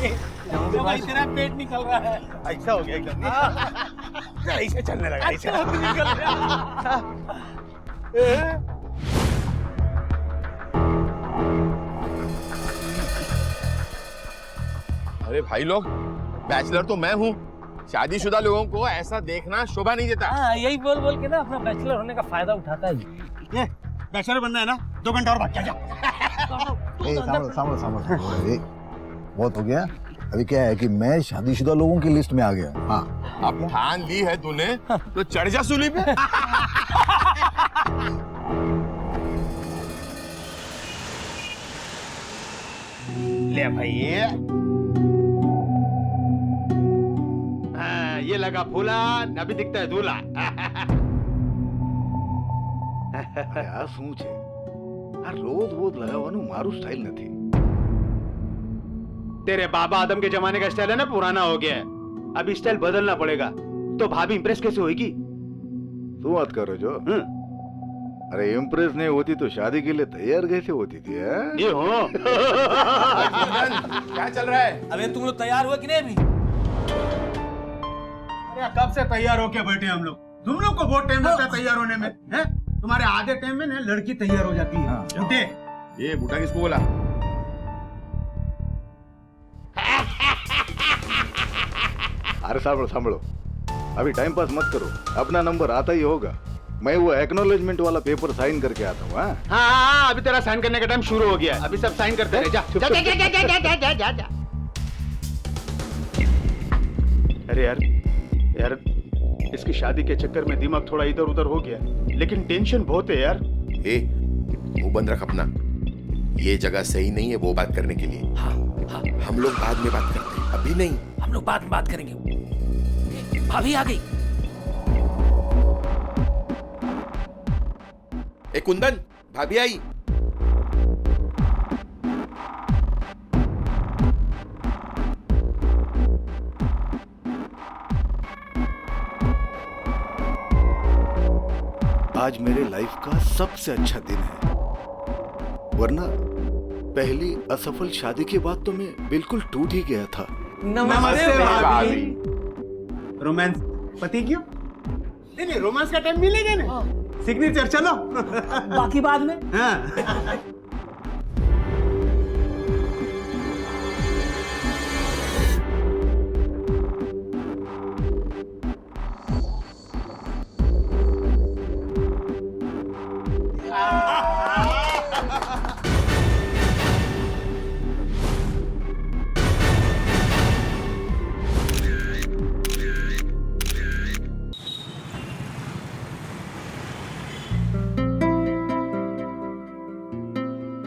भाई तेरा पेट निकल रहा है। ऐसा हो गया एकदम। ऐसे चलने लगा ऐसे। निकल रहा। अरे भाई लोग, बैचलर तो मैं हूँ, शादीशुदा लोगों को ऐसा देखना शोभा नहीं देता। हाँ, यही बोल बोल के ना अपना बैचलर होने का फायदा उठाता है। ये बैचलर बनना है ना, 2 घंटा और भाग जा। सामने बहुत हो गया। अभी क्या है कि मैं शादीशुदा लोगों की लिस्ट में आ गया। हाँ, अब ठान ली है तूने तो चढ़ जा सूली पे। ले भाई ये लगा फूला, अभी दिखता है दूल्हा। આ શું છે? આ રોજ લગાવવાનું મારું સ્ટાઇલ નથી। तेरे बाबा आदम के जमाने का स्टाइल है ना, पुराना हो गया है। अभी स्टाइल बदलना पड़ेगा। तो भाभी इंप्रेस कैसे होगी? શું વાત કરો છો? अरे इम्प्रेस नहीं होती तो शादी के लिए तैयार कैसे होती थी? ये हो। क्या चल रहा है? अबे तुम लोग तैयार हुए कि नहीं अभी? अरे कब से तैयार होके बैठे हम लोग? तुम लोग को बहुत टाइम लगता है तैयार होने में, हैं? तुम्हारे आधे टाइम में ना लड़की तैयार हो जाती है। झूठे। ये बूटा किसको बोला? अरे सांभळो, अभी टाइम पास मत करो, अपना नंबर आता ही होगा। मैं वो एक्नॉलेजमेंट वाला पेपर साइन करके आता हूँ। हाँ, अभी तेरा साइन करने का टाइम शुरू हो गया है। अभी सब साइन करते रहे। जा। अरे यार इसकी शादी के चक्कर में दिमाग थोड़ा इधर उधर हो गया, लेकिन टेंशन बहुत है यार। ए, मुंह बंद रख अपना। ये जगह सही नहीं है वो बात करने के लिए। हाँ। हम लोग बाद में बात करते हैं, अभी नहीं। हम लोग बाद में बात करेंगे। भाभी आ गई। ए कुंदन, भाभी आई। आज मेरे लाइफ का सबसे अच्छा दिन है, वरना पहली असफल शादी के बाद तो मैं बिल्कुल टूट ही गया था। नमस्ते भाभी। रोमांस पति क्यों? नहीं, रोमांस का टाइम मिलेगा ना। सिग्नेचर चलो। बाकी बाद में। हाँ।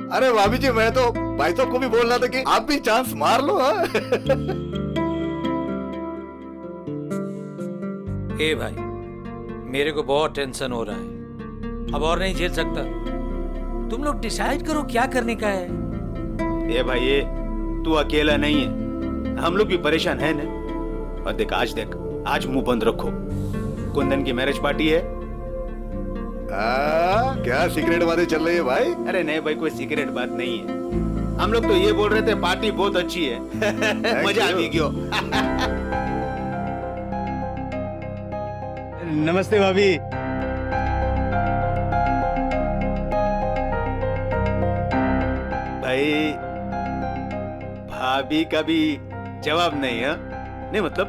अरे भाभी जी, मैं तो भाई साहब को भी बोल रहा था कि आप भी चांस मार लो। ए भाई, मेरे को बहुत टेंशन हो रहा है, अब और नहीं झेल सकता। तुम लोग डिसाइड करो क्या करने का है। ये भाई ये तू अकेला नहीं है, हम लोग भी परेशान है ना। और देख आज मुंह बंद रखो। कुंदन की मैरिज पार्टी है। क्या सीक्रेट बातें चल रही है भाई? अरे नहीं भाई, कोई सीक्रेट बात नहीं है। हम लोग तो ये बोल रहे थे पार्टी बहुत अच्छी है। मजा आ गया। नमस्ते भाभी। भाई भाभी का भी जवाब नहीं है। नहीं मतलब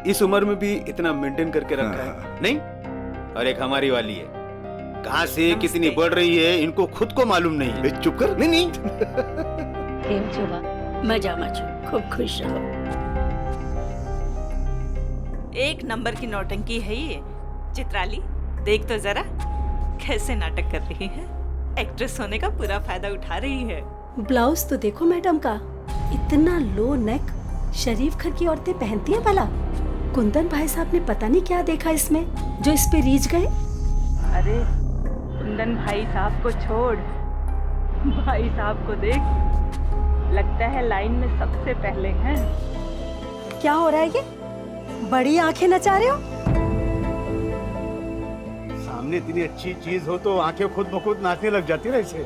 इस उम्र में भी इतना मेंटेन करके रखा है। नहीं, और एक हमारी वाली है, कहाँ से कितनी बढ़ रही है इनको खुद को मालूम नहीं है। चुप कर। नहीं। કેમ છો બા? મજામાં છું, ખૂબ ખુશ રહો। एक नंबर की नौटंकी है ये। चित्राली देख तो जरा कैसे नाटक कर रही है। एक्ट्रेस होने का पूरा फायदा उठा रही है। ब्लाउज तो देखो मैडम का, इतना लो नेक शरीफ घर की औरतें पहनती हैं भला। कुंदन भाई साहब ने पता नहीं क्या देखा इसमें जो इस पे रीझ गए। अरे कुंदन भाई साहब को छोड़, भाई साहब को देख, लगता है लाइन में सबसे पहले हैं। क्या हो रहा है ये? बड़ी आंखें नचा रहे हो? सामने इतनी अच्छी चीज हो तो आंखें खुद ब खुद नाचने लग जाती है ऐसे।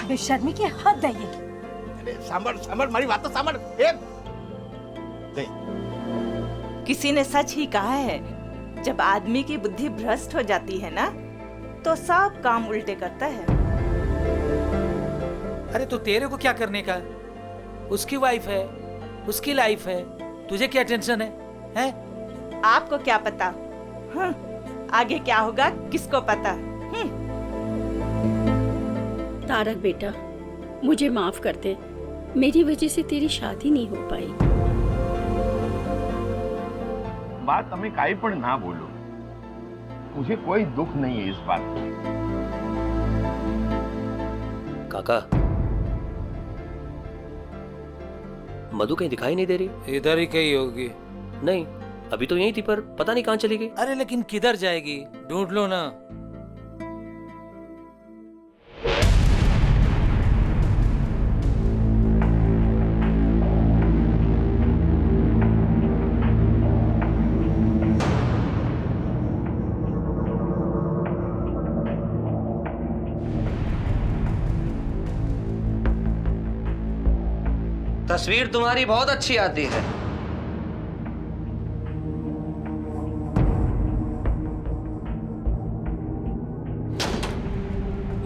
बेशर्मी की हद है ये। अरे सांभर मारी बात तो सांभर। नहीं। किसी ने सच ही कहा है, जब आदमी की बुद्धि भ्रष्ट हो जाती है ना, तो सब काम उल्टे करता है। अरे तो तेरे को क्या करने का? उसकी वाइफ है, उसकी लाइफ है, तुझे क्या टेंशन है? हैं? आपको क्या पता? आगे क्या होगा किसको पता? तारक बेटा, मुझे माफ कर दे, मेरी वजह से तेरी शादी नहीं हो पाई। बात हमें काई पर ना बोलो, मुझे कोई दुख नहीं है इस बात का। काका, मधु कहीं दिखाई नहीं दे रही। इधर ही कहीं होगी। नहीं, अभी तो यहीं थी, पर पता नहीं कहाँ चली गई। अरे लेकिन किधर जाएगी? ढूंढ लो ना। तस्वीर तुम्हारी बहुत अच्छी आती है।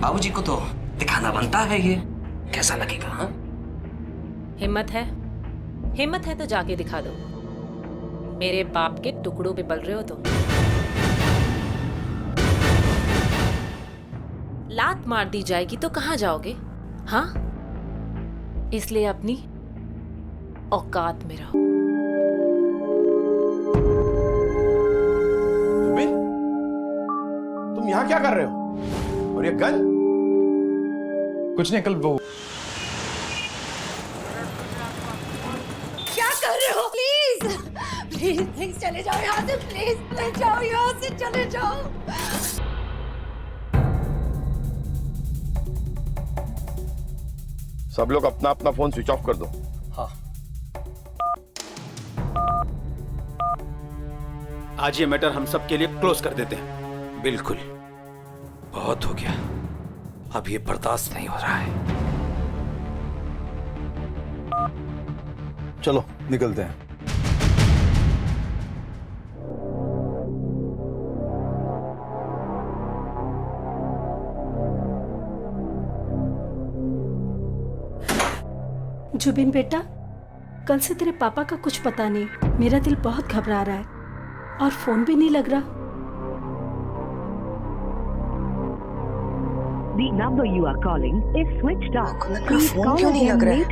बाबूजी को तो दिखाना बनता है, ये कैसा लगेगा? हाँ? हिम्मत है तो जाके दिखा दो। मेरे बाप के टुकड़ों पे पल रहे हो तो। लात मार दी जाएगी तो कहाँ जाओगे? हाँ, इसलिए अपनी औकात में रहो। तुम यहाँ क्या कर रहे हो? और ये गन? कुछ नहीं, कल वो क्या कर रहे हो? प्लीज प्लीज प्लीज चले जाओ यहाँ से, प्लीज ले जाओ यहाँ से, चले जाओ। सब लोग अपना अपना फोन स्विच ऑफ कर दो। हाँ। आज ये मैटर हम सब के लिए क्लोज कर देते हैं। बिल्कुल, बहुत हो गया, अब ये बर्दाश्त नहीं हो रहा है। चलो निकलते हैं। जुबिन बेटा, कल से तेरे पापा का कुछ पता नहीं। मेरा दिल बहुत घबरा रहा है और फोन भी नहीं लग रहा। The number you are calling is switched off. Please call क्यों नहीं लग रहा है?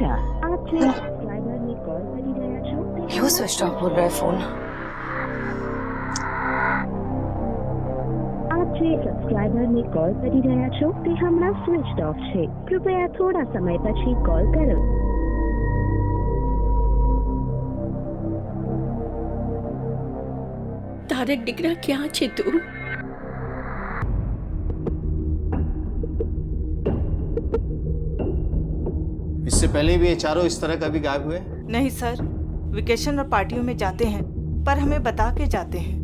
क्यों स्विच ऑफ बोल रहा है फोन? આપ જે સબસ્ક્રાઇબરને કોલ કરી રહ્યા છો તે હમણાં સ્વિચ્ડ ઓફ છે. કૃપયા થોડા સમય પછી કોલ કરો. તારક દીકરા ક્યાં છે તું? इससे पहले भी ये चारों इस तरह कभी गायब हुए? नहीं सर, वेकेशन और पार्टियों में जाते हैं, पर हमें बता के जाते हैं।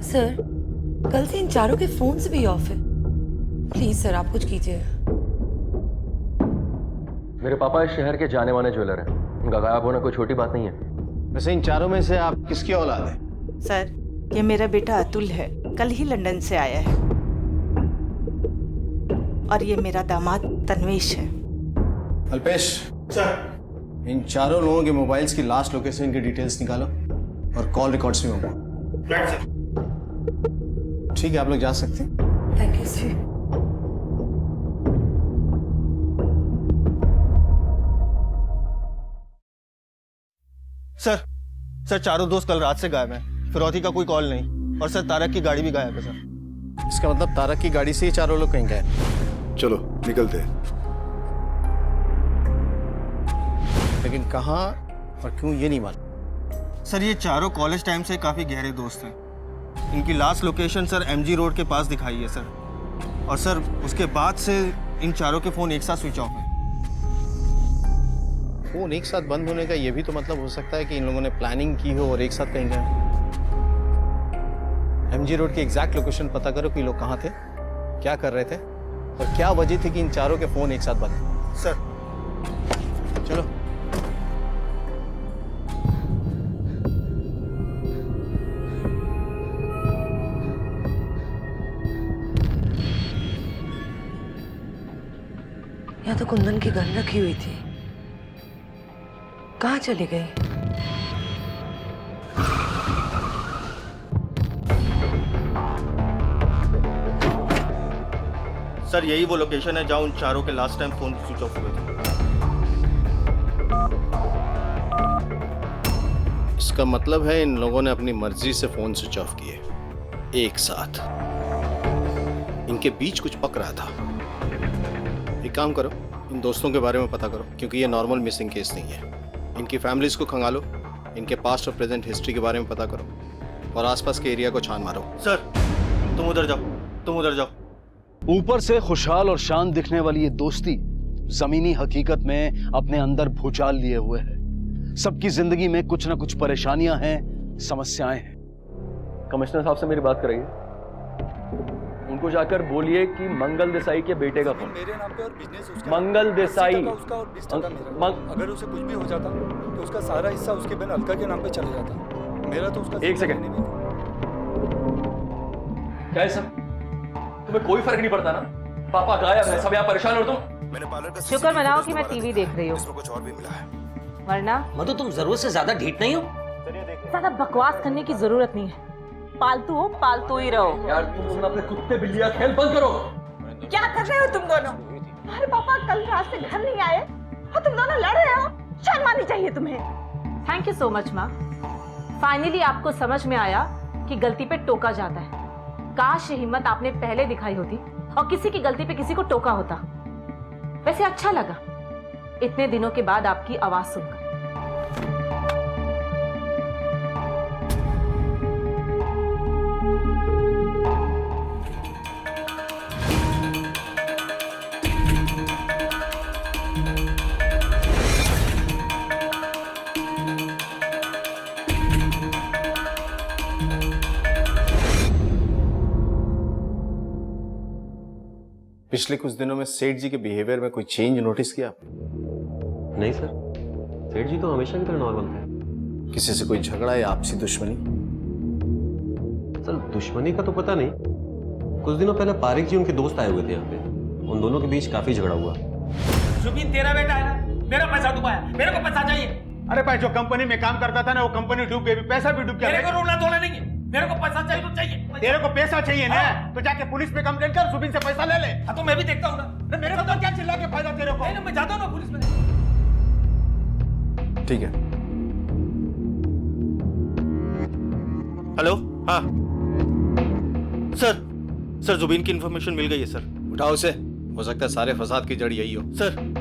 सर, कल से इन चारों के फोन्स भी ऑफ है। प्लीज सर, आप कुछ कीजिए। मेरे पापा इस शहर के जाने माने ज्वेलर हैं, उनका गायब होना कोई छोटी बात नहीं है। वैसे इन चारों में से आप किसकी औलाद है? सर, ये मेरा बेटा अतुल है, कल ही लंदन से आया है। और ये मेरा दामाद तन्वेश है। अल्पेश सर, इन चारों लोगों के मोबाइल्स की लास्ट लोकेशन की डिटेल्स निकालो और कॉल रिकॉर्ड्स भी मंगवाओ। ठीक है, आप लोग जा सकते हैं। Thank you sir. सर, चारों दोस्त कल रात से गायब हैं। फिरौती का कोई कॉल नहीं, और सर तारक की गाड़ी भी गायब है सर। इसका मतलब तारक की गाड़ी से ही चारों लोग कहीं गए। चलो निकलते हैं। लेकिन कहाँ और क्यों ये नहीं मालूम। सर, ये चारों कॉलेज टाइम से काफी गहरे दोस्त हैं। इनकी last location sir MG road के पास दिखाई है सर। और सर उसके बाद से इन चारों के फोन एक साथ स्विच ऑफ हैं। फोन एक साथ बंद होने का ये भी तो मतलब हो सकता है कि इन लोगों ने प्लानिंग की हो और एक साथ कहीं गए। एमजी रोड की एग्जैक्ट लोकेशन पता करो कि ये लोग कहाँ थे, क्या कर रहे थे और क्या वजह थी कि इन चारों के फोन एक साथ बंद। सर चलो। यहाँ तो कुंदन की गन रखी हुई थी, कहाँ चली गई? सर यही वो लोकेशन है जहाँ उन चारों के last time phone switch off हुए थे। इसका मतलब है इन लोगों ने अपनी मर्जी से फोन स्विच ऑफ किए एक साथ। इनके बीच कुछ पक रहा था। एक काम करो, इन दोस्तों के बारे में पता करो, क्योंकि ये नॉर्मल मिसिंग केस नहीं है। इनकी फैमिलीज को खंगालो, इनके पास्ट और प्रेजेंट हिस्ट्री के बारे में पता करो और आसपास के एरिया को छान मारो। सर तुम उधर जाओ, तुम उधर जाओ। ऊपर से खुशहाल और शान दिखने वाली ये दोस्ती जमीनी हकीकत में अपने अंदर भूचाल लिए हुए है। सबकी जिंदगी में कुछ ना कुछ परेशानियां हैं, समस्याएं हैं। कमिश्नर साहब से मेरी बात कराइए, उनको जाकर बोलिए कि मंगल देसाई के बेटे का फोन। मेरे नाम पे और बिजनेस उसका, मंगल देसाई उसका और 20% मेरा। अगर उसे कुछ भी हो जाता तो उसका सारा हिस्सा उसके बहन अलका के नाम पे चले जाता। मेरा तो उसका एक सेकंड, क्या है सर? तुम्हें कोई फर्क नहीं पड़ता ना? पापा गायब है, सब यहाँ परेशान हो तुम। शुक्र मनाओ कि मैं टीवी देख रही हूँ, कुछ और भी मिला है। वरना मधु तुम जरूरत से ज्यादा ढीठ नहीं हो। ज्यादा बकवास करने की जरूरत नहीं है। पालतू हो, पालतू ही रहो। यार तुम अपने कुत्ते बिल्लियां खेल बंद करो। क्या कर रहे हो तुम दोनों? तुम्हारे पापा कल रात से घर नहीं आए और तुम दोनों लड़ रहे हो। शर्म आनी चाहिए तुम्हें। थैंक यू सो मच माँ। फाइनली आपको समझ में आया कि गलती पे टोका जाता है। काश ये हिम्मत आपने पहले दिखाई होती और किसी की गलती पे किसी को टोका होता। वैसे अच्छा लगा इतने दिनों के बाद आपकी आवाज सुनकर। पिछले कुछ दिनों में सेठ जी के बिहेवियर में कोई चेंज नोटिस किया आपने? नहीं सर, सेठ जी तो हमेशा की तरह नॉर्मल थे। किसी से कोई झगड़ा या आपसी दुश्मनी? सर दुश्मनी का तो पता नहीं, कुछ दिनों पहले पारिक जी उनके दोस्त आए हुए थे यहाँ पे, उन दोनों के बीच काफी झगड़ा हुआ। जुबिन तेरा बेटा है ना, मेरा पैसा डूबा है, मेरे को पैसा चाहिए। अरे भाई जो कंपनी में काम करता था ना, वो कंपनी डूब गई, पैसा भी डूब गया। मेरे को रोना धोना नहीं है, मेरे को पैसा चाहिए तो चाहिए। तेरे को पैसा चाहिए ना, तो जाके पुलिस पे कंप्लेंट कर, जुबिन से पैसा ले ले। हाँ तो मैं भी देखता हूँ ना। मेरे को तो क्या चिल्ला के फायदा तेरे को? नहीं ना, मैं जाता हूँ ना पुलिस में। ठीक है। हेलो, हाँ सर जुबिन की इंफॉर्मेशन मिल गई है सर। उठाओ उसे, हो सकता है सारे फसाद की जड़ यही हो। सर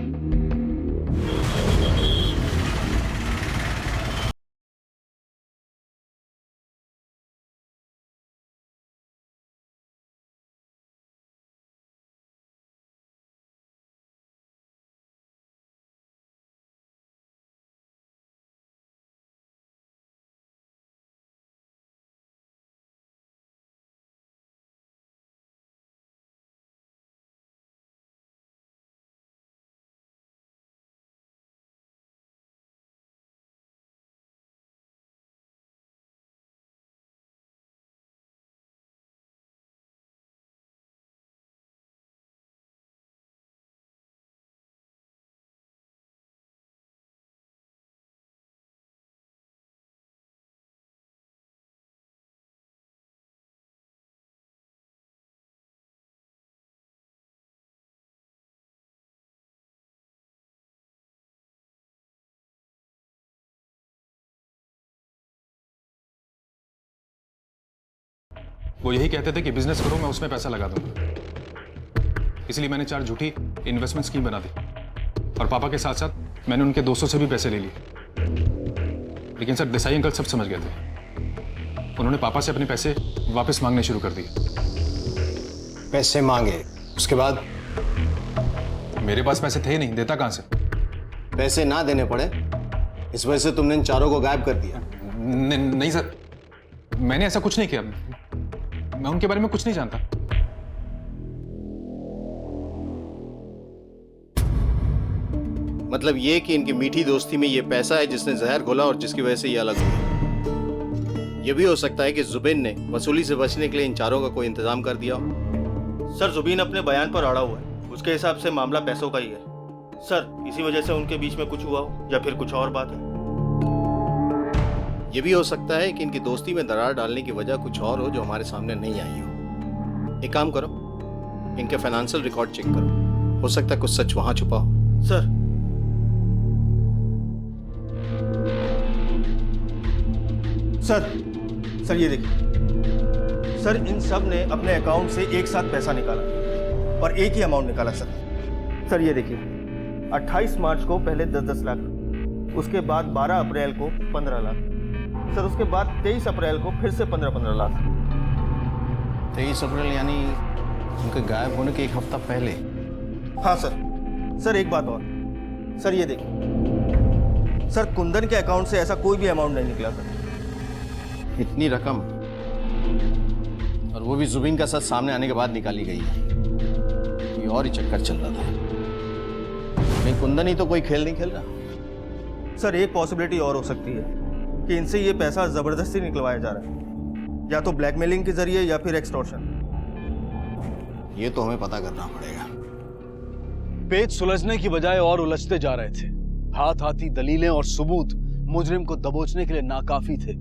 वो यही कहते थे कि बिजनेस करो, मैं उसमें पैसा लगा दूंगा। इसलिए मैंने 4 झूठी इन्वेस्टमेंट स्कीम बना दी और पापा के साथ साथ मैंने उनके दोस्तों से भी पैसे ले लिए। लेकिन सर देसाई अंकल सब समझ गए थे। उन्होंने पापा से अपने पैसे वापस मांगने शुरू कर दिए। पैसे मांगे, उसके बाद? मेरे पास पैसे थे ही नहीं, देता कहां से? पैसे ना देने पड़े इस वजह से तुमने इन चारों को गायब कर दिया? नहीं सर, मैंने ऐसा कुछ नहीं किया। मैं उनके बारे में कुछ नहीं जानता। मतलब ये कि इनकी मीठी दोस्ती में ये पैसा है जिसने जहर घोला और जिसकी वजह से ये अलग हुए। ये भी हो सकता है कि जुबिन ने वसूली से बचने के लिए इन चारों का कोई इंतजाम कर दिया हो। सर जुबिन अपने बयान पर अड़ा हुआ है, उसके हिसाब से मामला पैसों का ही है। सर इसी वजह से उनके बीच में कुछ हुआ हो या फिर कुछ और बात है? ये भी हो सकता है कि इनकी दोस्ती में दरार डालने की वजह कुछ और हो जो हमारे सामने नहीं आई हो। एक काम करो, इनके फाइनेंशियल रिकॉर्ड चेक करो, हो सकता है कुछ सच वहां छुपा हो। सर सर ये देखिए सर, इन सब ने अपने अकाउंट से एक साथ पैसा निकाला और एक ही अमाउंट निकाला सर ये देखिए 28 मार्च को पहले 10-10 लाख, उसके बाद 12 अप्रैल को 15 लाख, सर उसके बाद 23 अप्रैल को फिर से 15-15 लाख। 23 अप्रैल यानी उनके गायब होने के एक हफ्ता पहले? हाँ सर एक बात और, सर ये देखिए सर, कुंदन के अकाउंट से ऐसा कोई भी अमाउंट नहीं निकला सर। इतनी रकम, और वो भी जुबिन का सच सामने आने के बाद निकाली गई है। ये और ही चक्कर चल रहा था। नहीं, कुंदन ही तो कोई खेल नहीं खेल रहा। सर एक पॉसिबिलिटी और हो सकती है कि इनसे ये पैसा जबरदस्ती निकलवाया जा रहा है, या तो ब्लैकमेलिंग के जरिए या फिर एक्सटॉर्शन। ये तो हमें पता करना पड़ेगा। पेच सुलझने की बजाय और उलझते जा रहे थे। हाथ हाथी दलीलें और सबूत मुजरिम को दबोचने के लिए नाकाफी थे।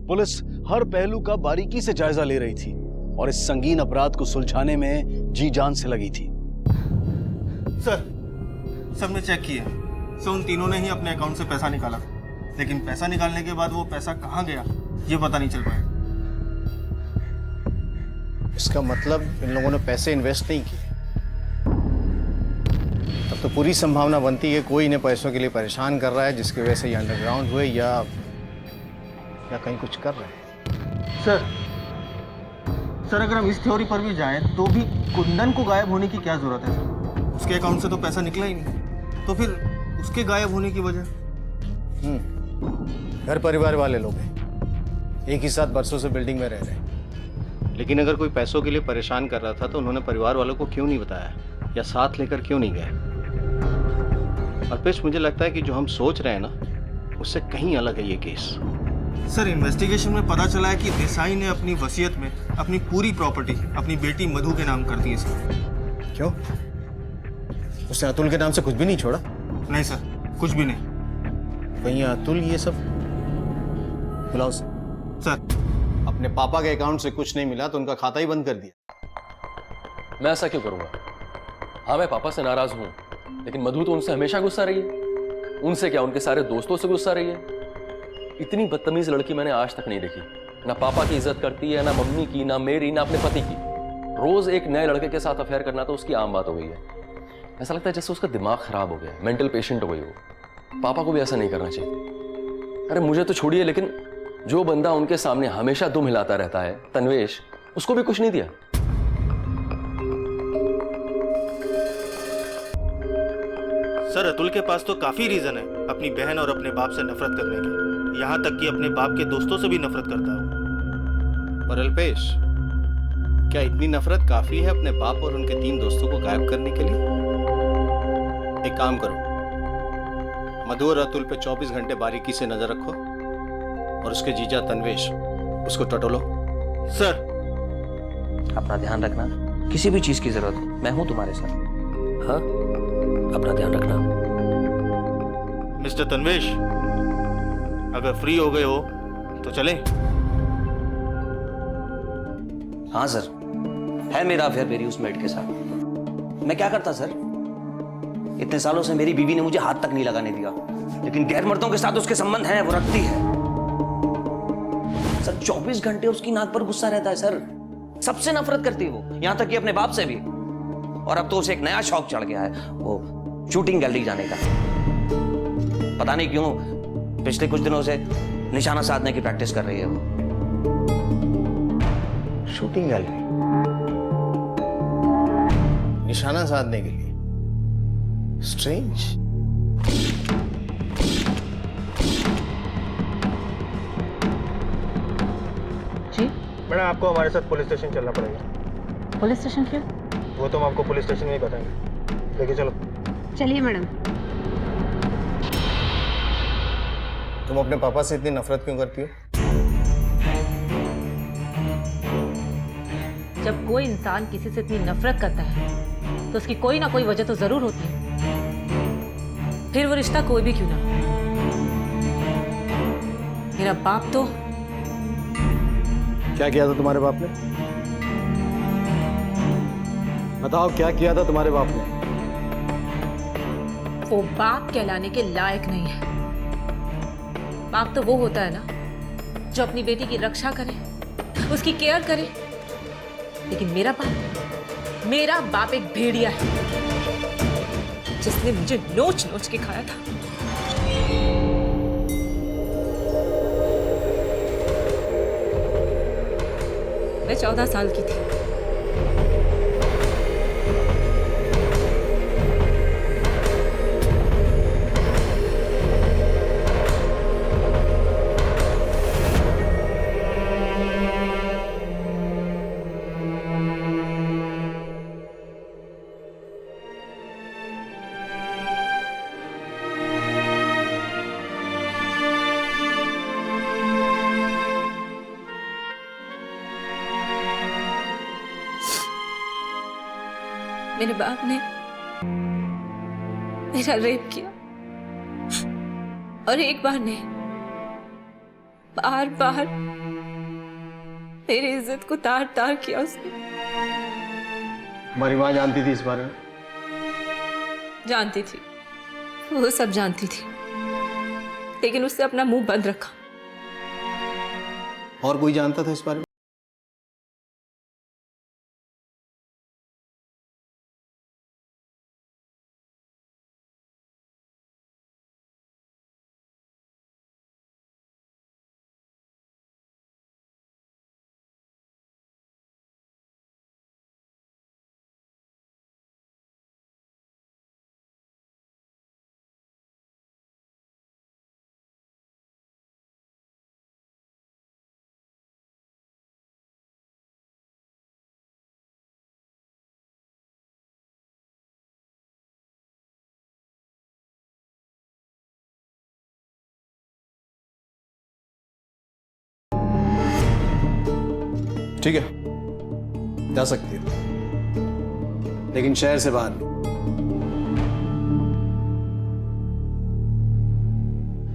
पुलिस हर पहलू का बारीकी से जायजा ले रही थी और इस संगीन अपराध को सुलझाने में जी जान से लगी थी। सर सबने चेक किया, सर उन तीनों ने ही अपने अकाउंट से पैसा निकाला, लेकिन पैसा निकालने के बाद वो पैसा कहाँ गया ये पता नहीं चल पाया। इसका मतलब इन लोगों ने पैसे इन्वेस्ट नहीं किए। तब तो पूरी संभावना बनती है कोई इन्हें पैसों के लिए परेशान कर रहा है, जिसकी वजह से ये अंडरग्राउंड हुए या कहीं कुछ कर रहे हैं। सर अगर हम इस थ्योरी पर भी जाएं तो भी कुंदन को गायब होने की क्या जरूरत है सर? उसके अकाउंट से तो पैसा निकला ही नहीं, तो फिर उसके गायब होने की वजह? घर परिवार वाले लोग हैं, एक ही साथ बरसों से बिल्डिंग में रह रहे हैं। लेकिन अगर कोई पैसों के लिए परेशान कर रहा था तो उन्होंने परिवार वालों को क्यों नहीं बताया या साथ लेकर क्यों नहीं गए? अल्पेश, मुझे लगता है कि जो हम सोच रहे हैं ना, उससे कहीं अलग है ये केस। सर इन्वेस्टिगेशन में पता चला है कि देसाई ने अपनी वसीयत में अपनी पूरी प्रॉपर्टी अपनी बेटी मधु के नाम कर दी है सर। क्यों? उसने अतुल के नाम से कुछ भी नहीं छोड़ा? नहीं सर, कुछ भी नहीं। कहीं अतुल ये सब? बुलाओ सर। अपने पापा के अकाउंट से कुछ नहीं मिला तो उनका खाता ही बंद कर दिया। मैं ऐसा क्यों करूंगा? हाँ मैं पापा से नाराज हूं, लेकिन मधु तो उनसे हमेशा गुस्सा रही है। उनसे क्या, उनके सारे दोस्तों से गुस्सा रही है। इतनी बदतमीज लड़की मैंने आज तक नहीं देखी। ना पापा की इज्जत करती है, ना मम्मी की, ना मेरी, ना अपने पति की। रोज एक नए लड़के के साथ अफेयर करना तो उसकी आम बात हो गई है। ऐसा लगता है जैसे उसका दिमाग खराब हो गया, मेंटल पेशेंट हो गई वो। पापा को भी ऐसा नहीं करना चाहिए। अरे मुझे तो छोड़िए, लेकिन जो बंदा उनके सामने हमेशा दुम हिलाता रहता है, तन्वेश, उसको भी कुछ नहीं दिया। सर अतुल के पास तो काफी रीजन है अपनी बहन और अपने बाप से नफरत करने के, यहाँ तक कि अपने बाप के दोस्तों से भी नफरत करता है। पर अल्पेश, क्या इतनी नफरत काफी है अपने बाप और उनके 3 दोस्तों को गायब करने के लिए? एक काम करो, मधु और अतुल पे 24 घंटे बारीकी से नजर रखो और उसके जीजा तन्वेश, उसको टटोलो। सर अपना ध्यान रखना, किसी भी चीज की जरूरत हो मैं हूं तुम्हारे साथ। हाँ अपना ध्यान रखना। मिस्टर तन्वेश, अगर फ्री हो गए हो तो चलें? हाँ सर, है मेरा अफेयर मेरी उस मेड के साथ। मैं क्या करता सर? इतने सालों से मेरी बीवी ने मुझे हाथ तक नहीं लगाने दिया, लेकिन गैर मर्दों के साथ उसके संबंध हैं, वो रखती है। सर 24 घंटे उसकी नाक पर गुस्सा रहता है सर। सबसे नफरत करती है वो, यहां तक कि अपने बाप से भी। और अब तो उसे एक नया शौक चढ़ गया है, वो शूटिंग गैलरी जाने का। पता नहीं क्यों पिछले कुछ दिनों से निशाना साधने की प्रैक्टिस कर रही है वो। Shooting gallery? निशाना साधने के लिए? स्ट्रेंज। जी मैडम, आपको हमारे साथ पुलिस स्टेशन चलना पड़ेगा। पुलिस स्टेशन क्यों? वो तो हम आपको पुलिस स्टेशन में ही बताएंगे। लेके चलो। चलिए मैडम। तुम अपने पापा से इतनी नफरत क्यों करती हो? जब कोई इंसान किसी से इतनी नफरत करता है तो उसकी कोई ना कोई वजह तो जरूर होती है। फिर वो रिश्ता कोई भी क्यों ना हो। मेरा बाप तो क्या किया था तुम्हारे बाप ने? बताओ क्या किया था तुम्हारे बाप ने? वो बाप कहलाने के लायक नहीं है। बाप तो वो होता है ना जो अपनी बेटी की रक्षा करे, उसकी केयर करे। लेकिन मेरा बाप एक भेड़िया है जिसने मुझे नोच नोच के खाया था। मैं 14 साल की थी। मेरे बाप ने मेरा रेप किया और एक बार नहीं, बार बार मेरी इज्जत को तार तार किया उसने। तुम्हारी माँ जानती थी इस बारे में? जानती थी, वो सब जानती थी, लेकिन उसने अपना मुंह बंद रखा। और कोई जानता था इस बारे में? ठीक है, जा सकती हो, लेकिन शहर से बाहर नहीं।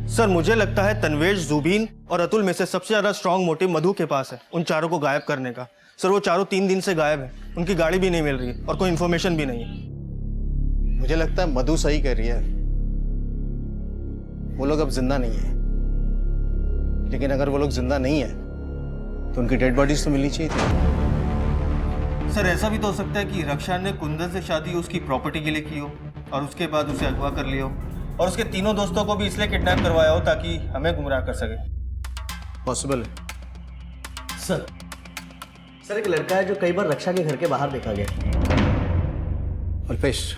सर मुझे लगता है तन्वेश, जुबीन और अतुल में से सबसे ज्यादा स्ट्रांग मोटिव मधु के पास है उन चारों को गायब करने का। सर वो चारों 3 दिन से गायब है, उनकी गाड़ी भी नहीं मिल रही है और कोई इन्फॉर्मेशन भी नहीं है। मुझे लगता है मधु सही कह रही है, वो लोग अब जिंदा नहीं है। लेकिन अगर वो लोग जिंदा नहीं है तो उनकी डेड बॉडीज तो मिलनी चाहिए थी। सर ऐसा भी तो हो सकता है कि रक्षा ने कुंदन से शादी उसकी प्रॉपर्टी के लिए की हो और उसके बाद उसे अगवा कर लिया हो और उसके तीनों दोस्तों को भी इसलिए किडनैप करवाया हो ताकि हमें गुमराह कर सके। पॉसिबल है। सर एक लड़का है जो कई बार रक्षा के घर के बाहर देखा गया। अल्पेश,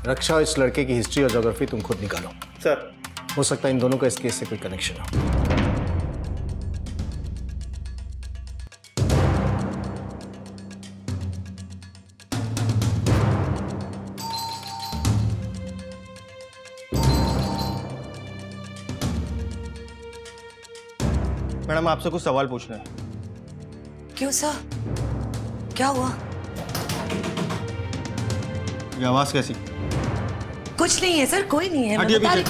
रक्षा और इस लड़के की हिस्ट्री और ज्योग्राफी तुम खुद निकालो। सर हो सकता है इन दोनों का इस केस से कोई कनेक्शन हो। मैडम आपसे कुछ सवाल पूछना है। क्यों सर, क्या हुआ? ये आवाज कैसी? कुछ नहीं है सर, कोई नहीं है। हटिए पीछे।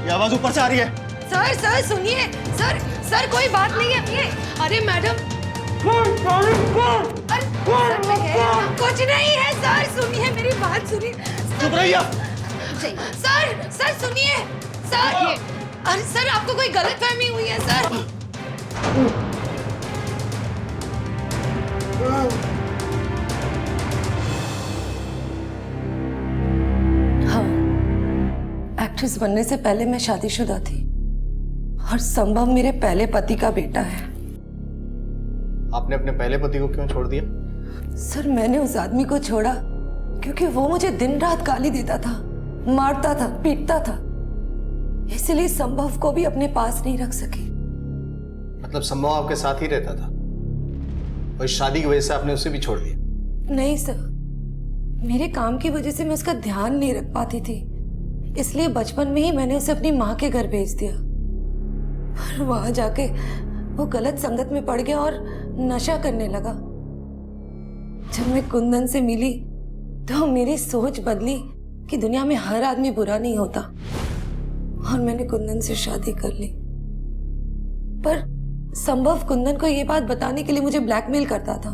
ये आवाज ऊपर से आ रही है। सर सर सुनिए, सर कोई बात नहीं है। अरे मैडम, कुछ नहीं है सर, सुनिए मेरी बात सुनिए। चुप रहिए। सर सुनिए सर। अरे सर आपको कोई गलतफहमी हुई है सर। हाँ, एक्ट्रेस बनने से पहले मैं शादीशुदा थी और संभव मेरे पहले पति का बेटा है। आपने अपने पहले पति को क्यों छोड़ दिया? सर मैंने उस आदमी को छोड़ा क्योंकि वो मुझे दिन रात गाली देता था, मारता था, पीटता था, इसलिए संभव को भी अपने पास नहीं रख सकी। मतलब संभव आपके साथ ही रहता था और शादी की वजह से आपने उसे भी छोड़ दिया? नहीं सर, मेरे काम की वजह से मैं उसका ध्यान नहीं रख पाती थी, इसलिए बचपन में ही मैंने उसे अपनी माँ के घर भेज दिया। और वहां जाके वो गलत संगत में पड़ गया और नशा करने लगा। जब मैं कुंदन से मिली तो मेरी सोच बदली कि दुनिया में हर आदमी बुरा नहीं होता, और मैंने कुंदन से शादी कर ली। पर संभव कुंदन को ये बात बताने के लिए मुझे ब्लैकमेल करता था,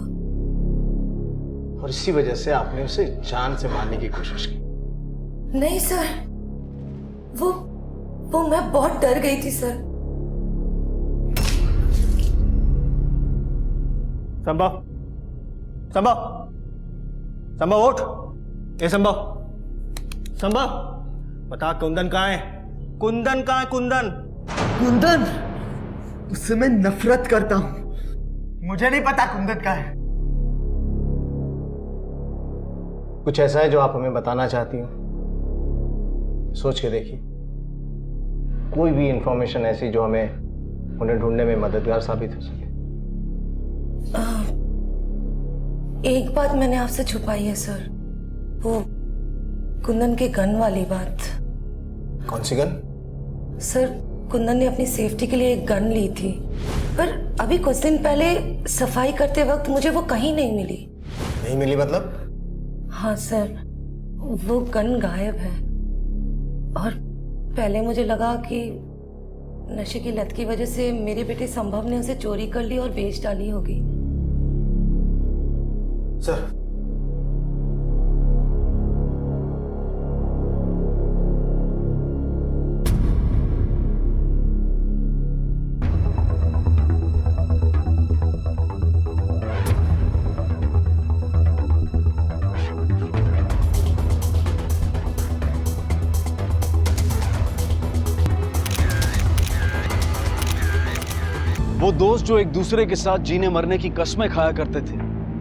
और इसी वजह से आपने उसे जान से मारने की कोशिश की। नहीं सर, वो मैं बहुत डर गई थी सर। संभव, संभव, संभव उठ। ए संभव, संभव बता कुंदन कहाँ है? कुंदन कहाँ है? कुंदन, कुंदन, उससे मैं नफरत करता हूं। मुझे नहीं पता कुंदन कहाँ है। कुछ ऐसा है जो आप हमें बताना चाहती हो? सोच के देखिए, कोई भी इंफॉर्मेशन ऐसी जो हमें उन्हें ढूंढने में मददगार साबित हो सके। एक बात मैंने आपसे छुपाई है सर, वो कुंदन के गन वाली बात। कौन सी गन? सर, कुंदन ने अपनी सेफ्टी के लिए एक गन ली थी, पर अभी कुछ दिन पहले सफाई करते वक्त मुझे वो कहीं नहीं मिली। नहीं मिली मतलब? हाँ सर, वो गन गायब है, और पहले मुझे लगा कि नशे की लत की वजह से मेरे बेटे संभव ने उसे चोरी कर ली और बेच डाली होगी। सर, वो दोस्त जो एक दूसरे के साथ जीने मरने की कस्में खाया करते थे,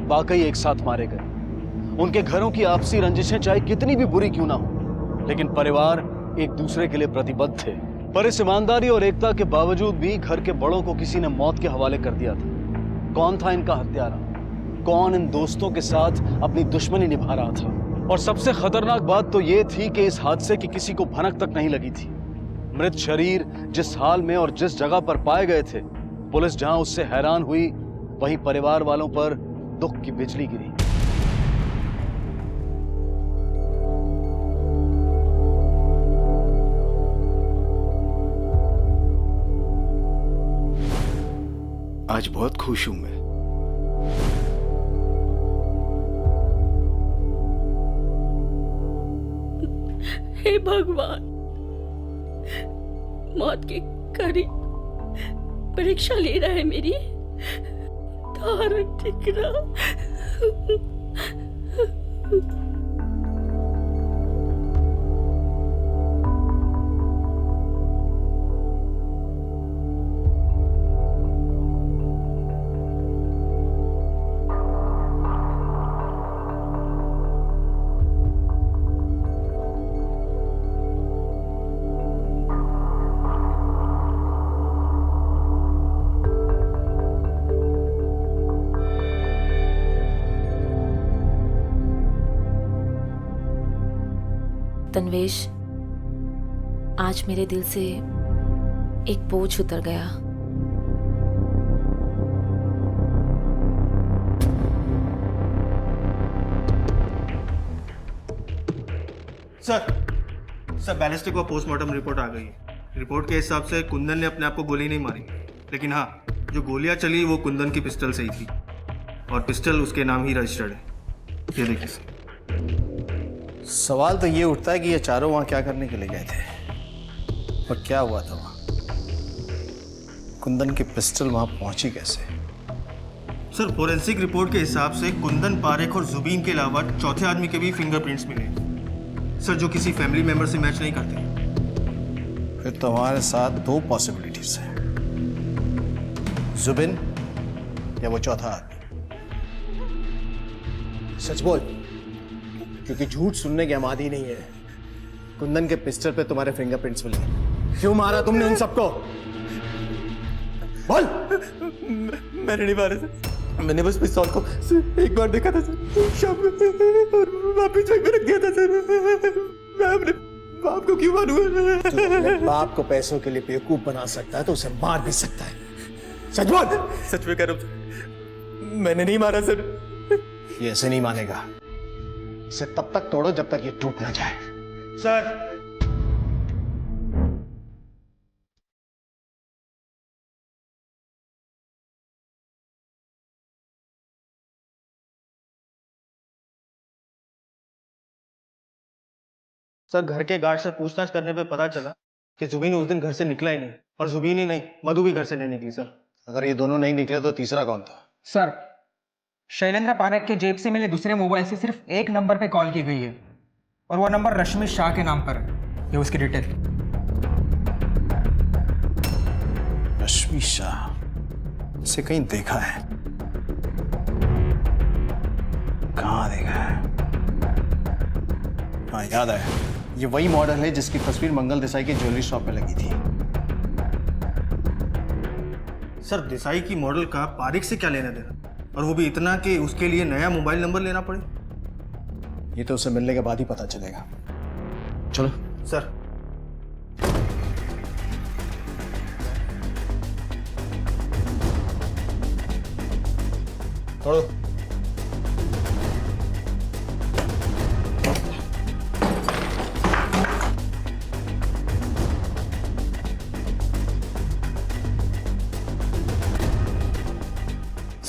वाकई एक साथ मारे गए। उनके घरों की आपसी रंजिशें चाहे कितनी भी बुरी क्यों ना हो, लेकिन परिवार एक दूसरे के लिए प्रतिबद्ध थे। पर इस ईमानदारी और एकता के बावजूद भी घर के बड़ों को किसी ने मौत के हवाले कर दिया था। कौन था इनका हत्यारा? कौन इन दोस्तों के साथ अपनी दुश्मनी निभा रहा था? और सबसे खतरनाक बात तो ये थी कि इस हादसे की किसी को भनक तक नहीं लगी थी। मृत शरीर जिस हाल में और जिस जगह पर पाए गए थे, पुलिस जहां उससे हैरान हुई, वहीं परिवार वालों पर दुख की बिजली गिरी। आज बहुत खुश हूं मैं। हे भगवान, मौत के करीब परीक्षा ले रहा है मेरी। तारक टिकरा। तन्वेश, आज मेरे दिल से एक बोझ उतर गया। सर, बैलिस्टिक व पोस्टमार्टम रिपोर्ट आ गई है। रिपोर्ट के हिसाब से कुंदन ने अपने आप को गोली नहीं मारी, लेकिन हाँ, जो गोलियां चली वो कुंदन की पिस्टल से ही थी, और पिस्टल उसके नाम ही रजिस्टर्ड है। ये देखिए सर। सवाल तो ये उठता है कि ये चारों वहां क्या करने के लिए गए थे, और क्या हुआ था वहां? कुंदन की पिस्टल वहां पहुंची कैसे? सर, फोरेंसिक रिपोर्ट के हिसाब से कुंदन, पारेख और जुबीन के अलावा चौथे आदमी के भी फिंगरप्रिंट्स मिले सर, जो किसी फैमिली मेंबर से मैच नहीं करते। फिर तो हमारे साथ दो पॉसिबिलिटीज हैं, जुबिन या वो चौथा आदमी। सच बोल, क्योंकि झूठ सुनने के हम आदी नहीं है। कुंदन के पिस्टल पे तुम्हारे फिंगरप्रिंट्स मिले, क्यों मारा तुमने उन सबको? बोल। मैंने नहीं मारा सर, मैंने बस पिस्तौल को एक बार देखा था सर, शाम में, और वापिस वहीं पे रख दिया था सर। मैं अपने बाप को क्यों मारूंगा? जो अपने बाप को पैसों के लिए बेवकूफ बना सकता है तो उसे मार भी सकता है। सच बोल। सच में कह रहा हूं सर, मैंने नहीं मारा सर। ये ऐसे नहीं मानेगा। इसे तब तक तोड़ो जब तक ये टूट ना जाए। सर सर घर के गार्ड से पूछताछ करने पे पता चला कि जुबीन उस दिन घर से निकला ही नहीं, और जुबीन ही नहीं मधु भी घर से नहीं निकली सर। अगर ये दोनों नहीं निकले तो तीसरा कौन था? सर शैलेंद्र पारेख के जेब से मिले दूसरे मोबाइल से सिर्फ एक नंबर पे कॉल की गई है और वो नंबर रश्मि शाह के नाम पर है। ये उसकी डिटेल। रश्मि शाह से कहीं देखा है? कहाँ देखा है? हाँ याद आया, ये वही मॉडल है जिसकी तस्वीर मंगल देसाई की ज्वेलरी शॉप पे लगी थी। सर देसाई की मॉडल का पारिक से क्या लेना देना, और वो भी इतना कि उसके लिए नया मोबाइल नंबर लेना पड़े? ये तो उसे मिलने के बाद ही पता चलेगा। चलो सर। तोड़ो।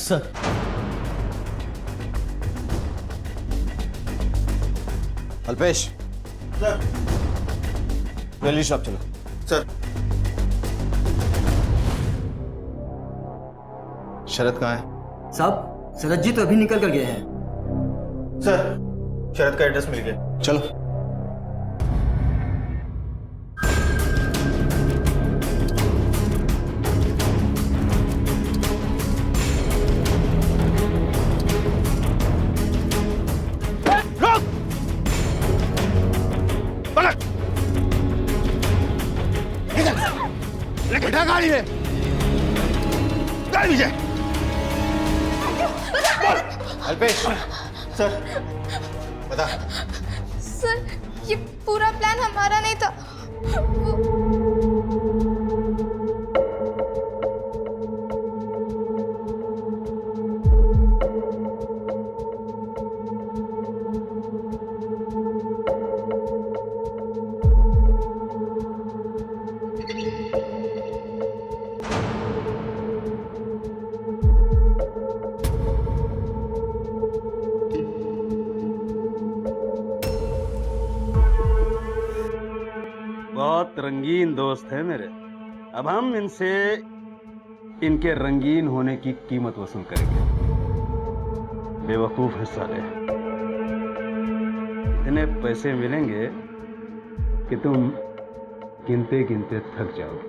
Sir Alpesh sir, jewellery shop चलो। सर शरद कहाँ है? साहब शरद जी तो अभी निकल कर गए हैं। सर शरद का एड्रेस मिल गया, चलो। गाड़ी में गाड़ी में अल्पेश सर बता। सर ये पूरा प्लान हमारा नहीं था। बहुत रंगीन दोस्त है मेरे। अब हम इनसे इनके रंगीन होने की कीमत वसूल करेंगे। बेवकूफ है साले, इतने पैसे मिलेंगे कि तुम गिनते गिनते थक जाओगे।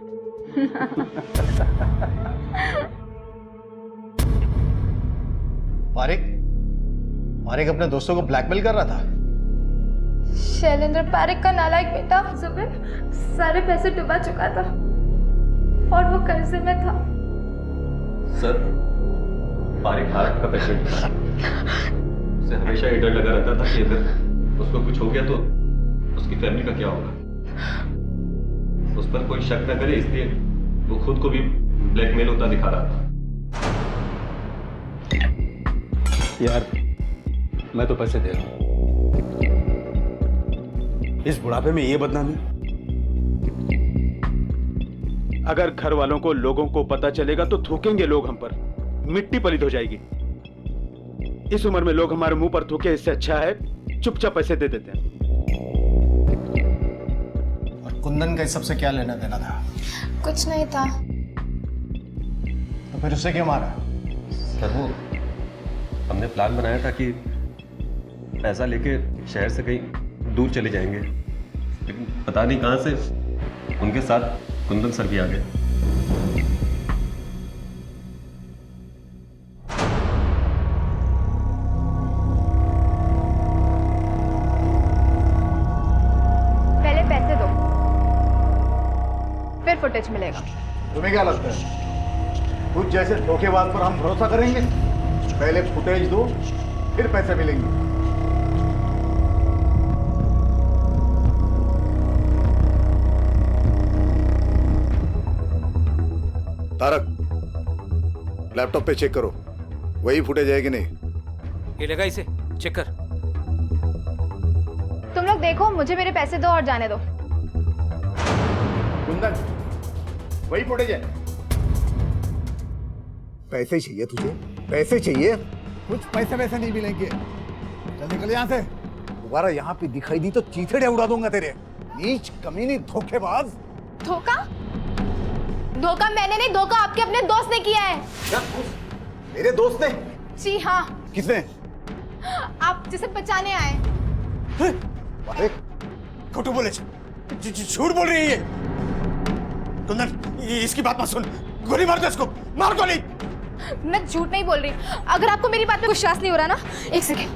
पारेख अपने दोस्तों को ब्लैकमेल कर रहा था। शैलेंद्र पारेख का नालायक बेटा जुबेर सारे पैसे डुबा चुका था और वो कर्जे में था। सर पारेख भारत का पेशेंट था। उसे हमेशा ये डर लगा रहता था कि अगर उसको कुछ हो गया तो उसकी फैमिली का क्या होगा। उस पर कोई शक न करे इसलिए वो खुद को भी ब्लैकमेल होता दिखा रहा था। यार मैं तो पैसे दे रहा हूं, इस बुढ़ापे में ये बदनामी। अगर घर वालों को लोगों को पता चलेगा तो थूकेंगे लोग हम पर, मिट्टी पलीद हो जाएगी। इस उम्र में लोग हमारे मुंह पर थूके, इससे अच्छा है चुपचाप पैसे दे देते हैं। और कुंदन का इस सबसे क्या लेना देना था? कुछ नहीं था। तो फिर उसे क्यों मारा? सर वो हमने प्लान बनाया था कि पैसा लेके शहर से कहीं दूर चले जाएंगे, लेकिन पता नहीं कहां से उनके साथ कुंदन सर भी आ गए। पहले पैसे दो फिर फुटेज मिलेगा। तुम्हें क्या लगता है कुछ जैसे धोखेबाज पर हम भरोसा करेंगे? पहले फुटेज दो फिर पैसे मिलेंगे। तारक लैपटॉप पे चेक करो, वही फुटेज है कि नहीं। ये लगा इसे चेक कर। देखो, मुझे मेरे पैसे दो और जाने दो। कुंदन, वही फुटेज है। पैसे चाहिए तुझे? पैसे चाहिए? कुछ पैसे वैसे नहीं मिलेंगे। चल निकल यहाँ से। दोबारा यहाँ पे दिखाई दी तो चीथड़े उड़ा दूंगा तेरे। नीच, कमीनी, धोखेबाज। धोखा? धोखा मैंने नहीं, धोखा आपके अपने दोस्त ने किया है। क्या? मेरे दोस्त ने? जी हाँ। किसने? आप जिसे बचाने आए। अरे खोटू बोले, झूठ बोल रही है ये। कुंदन, इसकी बात मत सुन। गोली मार दो इसको, मार गोली। मैं झूठ नहीं बोल रही। अगर आपको मेरी बात पे विश्वास नहीं हो रहा ना, एक सेकेंड,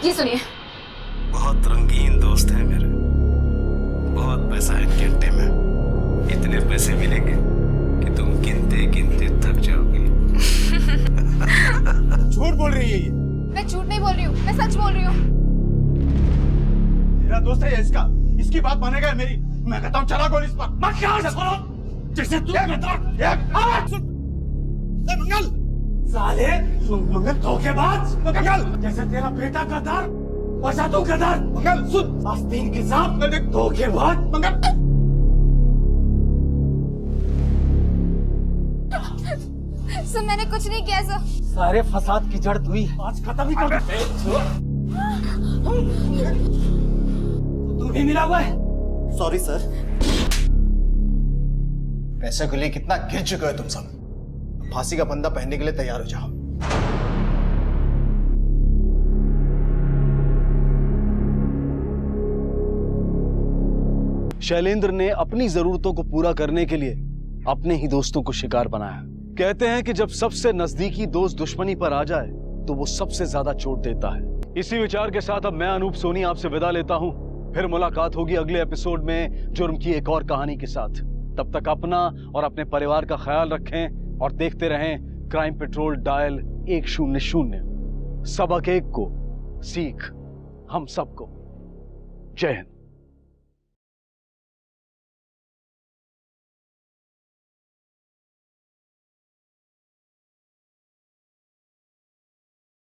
ये सुनिए। बहुत रंगीन दोस्त है मेरे, बहुत पैसा है घंटे में। इतने पैसे मिलेंगे कि तुम गिनते गिनते थक जाओगे। झूठ बोल रही है ये। मैं झूठ नहीं बोल रही हूँ, मैं सच बोल रही हूँ। मेरा दोस्त है इसका, इसकी बात मानेगा मेरी। मैं कहता हूँ चला गोली इस पर। मत क्या जैसे तू मंगल साले, मंगल धोखेबाज। मंगल जैसे तेरा बेटा गद्दार, वैसा तू गद्दार। मंगल सुन, आस्तीन के साथ धोखेबाज। मंगल सर मैंने कुछ नहीं किया सर। सारे फसाद की जड़ तू ही है। आज खत्म ही कर दे। तू भी मिला हुआ है। Sorry sir. पैसे के लिए कितना गिर चुके हो तुम सब। फांसी का फंदा पहनने के लिए तैयार हो जाओ। शैलेंद्र ने अपनी जरूरतों को पूरा करने के लिए अपने ही दोस्तों को शिकार बनाया। कहते हैं कि जब सबसे नजदीकी दोस्त दुश्मनी पर आ जाए तो वो सबसे ज्यादा चोट देता है। इसी विचार के साथ अब मैं अनूप सोनी आपसे विदा लेता हूं। फिर मुलाकात होगी अगले एपिसोड में जुर्म की एक और कहानी के साथ। तब तक अपना और अपने परिवार का ख्याल रखें और देखते रहें क्राइम पेट्रोल डायल 100। सबक एक को, सीख हम सबको। जय हिंद।